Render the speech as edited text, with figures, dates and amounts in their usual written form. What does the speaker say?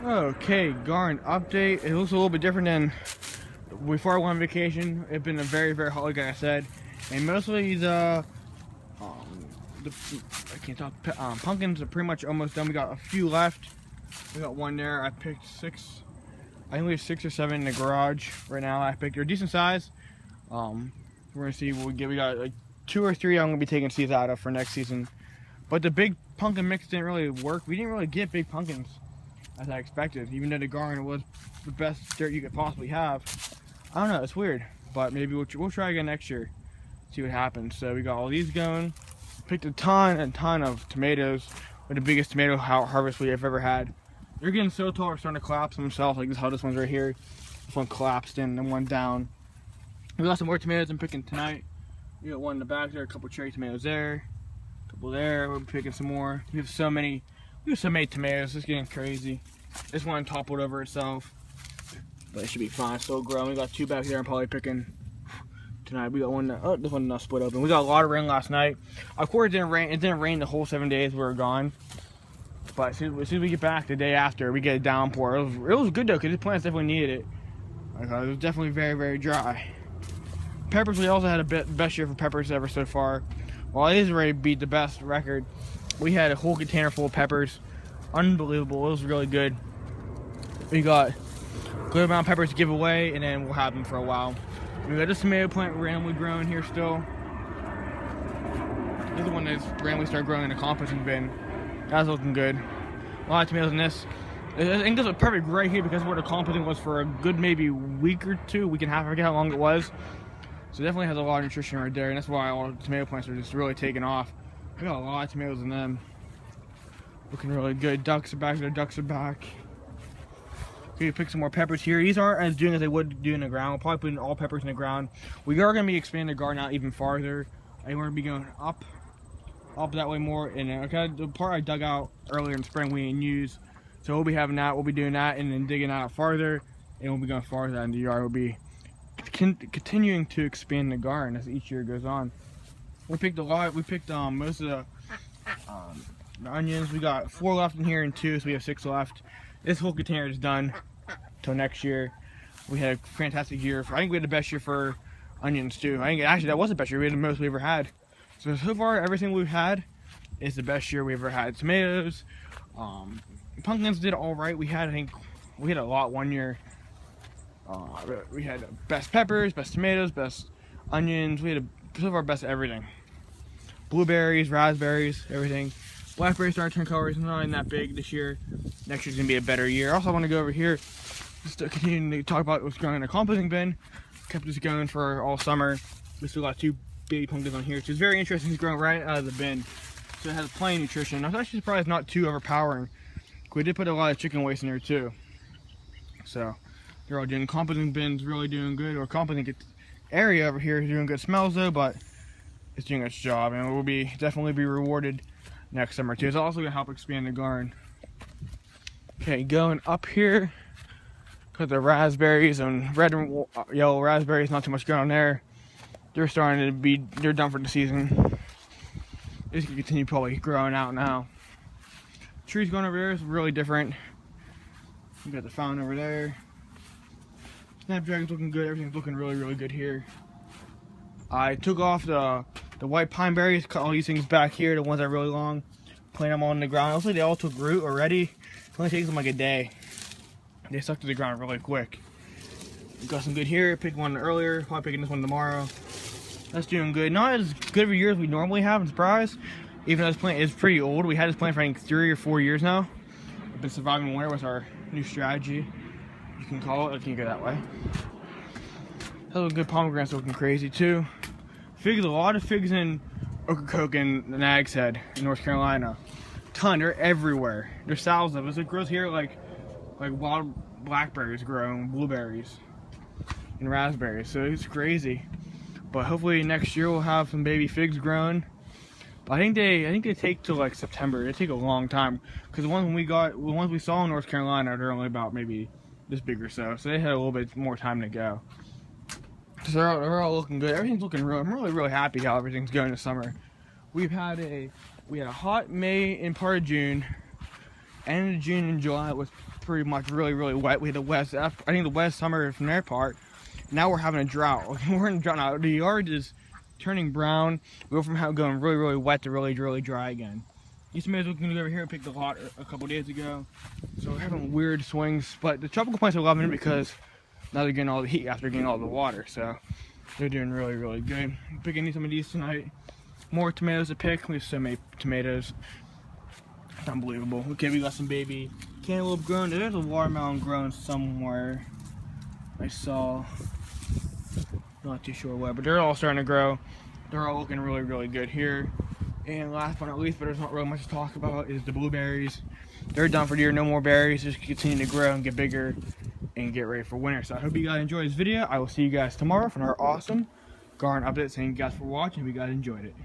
Okay, garden update. It looks a little bit different than before I went on vacation. It's been a very hot, like I said, and mostly I can't talk. Pumpkins are pretty much almost done. We got a few left. We got one there. I picked 6. I think we have 6 or 7 in the garage right now. I picked. They're decent size. We're gonna see what we get. We got like 2 or 3 I'm gonna be taking seeds out of for next season. But the big pumpkin mix didn't really work. We didn't really get big pumpkins as I expected, even though the garden was the best dirt you could possibly have. I don't know, it's weird, but maybe we'll try again next year, see what happens. So we got all these going. Picked a ton of tomatoes. We're the biggest tomato harvest we've ever had. They're getting so tall, they're starting to collapse themselves. Like this one's right here. This one collapsed in and one down. We got some more tomatoes I'm picking tonight. We got one in the back there, a couple cherry tomatoes there, a couple there. We're picking some more. We have so many tomatoes. It's getting crazy. This one toppled over itself, but it should be fine. Still growing. We got 2 back there. I'm probably picking tonight. We got one. Oh, this one not split open. We got a lot of rain last night. Of course, it didn't rain. It didn't rain the whole 7 days we were gone. But as soon as we get back the day after, we get a downpour. It was good though, because the plants definitely needed it. It was definitely very dry. Peppers, we also had a best year for peppers ever so far. Well, it is already beat the best record. We had a whole container full of peppers. Unbelievable. It was really good. We got a good amount of peppers to give away, and then we'll have them for a while. We got this tomato plant randomly growing here still. This is the one that's randomly started growing in a composting bin. That's looking good. A lot of tomatoes in this. I think this was perfect right here because where the composting was for a good maybe week or 2, week and a half. I forget how long it was. So it definitely has a lot of nutrition right there, and that's why all the tomato plants are just really taking off. We got a lot of tomatoes in them. Looking really good. Ducks are back there. Ducks are back. Okay, pick some more peppers here. These aren't as doing as they would do in the ground. We'll probably put all peppers in the ground. We are going to be expanding the garden out even farther. I think we're going to be going up that way more. And the part I dug out earlier in spring we didn't use. So we'll be having that. We'll be doing that and then digging out farther. And we'll be going farther in the yard. We'll be continuing to expand the garden as each year goes on. We picked a lot. We picked most of the onions. We got 4 left in here and 2, so we have 6 left. This whole container is done till next year. We had a fantastic year. I think we had the best year for onions too. I think actually that was the best year. We had the most we ever had. So far, everything we've had is the best year we ever had. Tomatoes, pumpkins did all right. We had a lot one year. We had best peppers, best tomatoes, best onions. We had so far best everything. Blueberries, raspberries, everything. Blackberries starting to turn colors. Not even that big this year. Next year's gonna be a better year. Also, I want to go over here just to continue to talk about what's going in the composting bin. Kept this going for all summer. We still got 2 baby pumpkins on here, which is very interesting. It's growing right out of the bin, so it has plenty of nutrition. I was actually surprised not too overpowering. We did put a lot of chicken waste in there too. So they're all doing composting bins, really doing good. Or composting area over here is doing good. Smells though, but it's doing its job, and we'll definitely be rewarded next summer too. It's also gonna help expand the garden. Okay, going up here, got the raspberries and red and yellow raspberries. Not too much going on there. They're starting to be. They're done for the season. It's gonna continue probably growing out now. Trees going over there is really different. We got the fountain over there. Snapdragon's looking good. Everything's looking really good here. I took off the white pine berries, cut all these things back here, the ones that are really long, plant them all in the ground. Looks like they all took root already. It only takes them like a day. They stuck to the ground really quick. We got some good here. Picked one earlier, probably picking this one tomorrow. That's doing good. Not as good of a year as we normally have, I'm surprised. Even though this plant is pretty old. We had this plant for I think 3 or 4 years now. We've been surviving winter with our new strategy, you can call it. I can't go that way. Has a good pomegranates looking crazy too. Figs, a lot of figs in Ocracoke and Nag's Head in North Carolina. Ton, they're everywhere. There's thousands of us. It grows here like wild blackberries grow, and blueberries and raspberries. So it's crazy. But hopefully next year we'll have some baby figs growing. But I think they take till like September. They take a long time because the ones we saw in North Carolina, they're only about maybe this big or so. So they had a little bit more time to go. So they're all looking good. Everything's looking real. I'm really happy how everything's going this summer. We had a hot May and part of June, end of June and July with pretty much really wet. We had the west, I think the west summer from their part. Now we're having a drought. We're in a drought now. The yard is turning brown. We go from going really wet to really dry again. These tomatoes we can go over here and pick the lot a couple days ago. So we're having weird swings, but the tropical plants are loving it because now they're getting all the heat after getting all the water. So they're doing really good. I'm picking some of these tonight. More tomatoes to pick. We have so many tomatoes. It's unbelievable. Okay, we got some baby cantaloupe grown. There's a watermelon grown somewhere. I saw. Not too sure where, but they're all starting to grow. They're all looking really good here. And last but not least, but there's not really much to talk about, is the blueberries. They're done for the year. No more berries. Just continue to grow and get bigger and get ready for winter. So I hope you guys enjoyed this video. I will see you guys tomorrow for another awesome garden update. Thank you guys for watching. Hope you guys enjoyed it.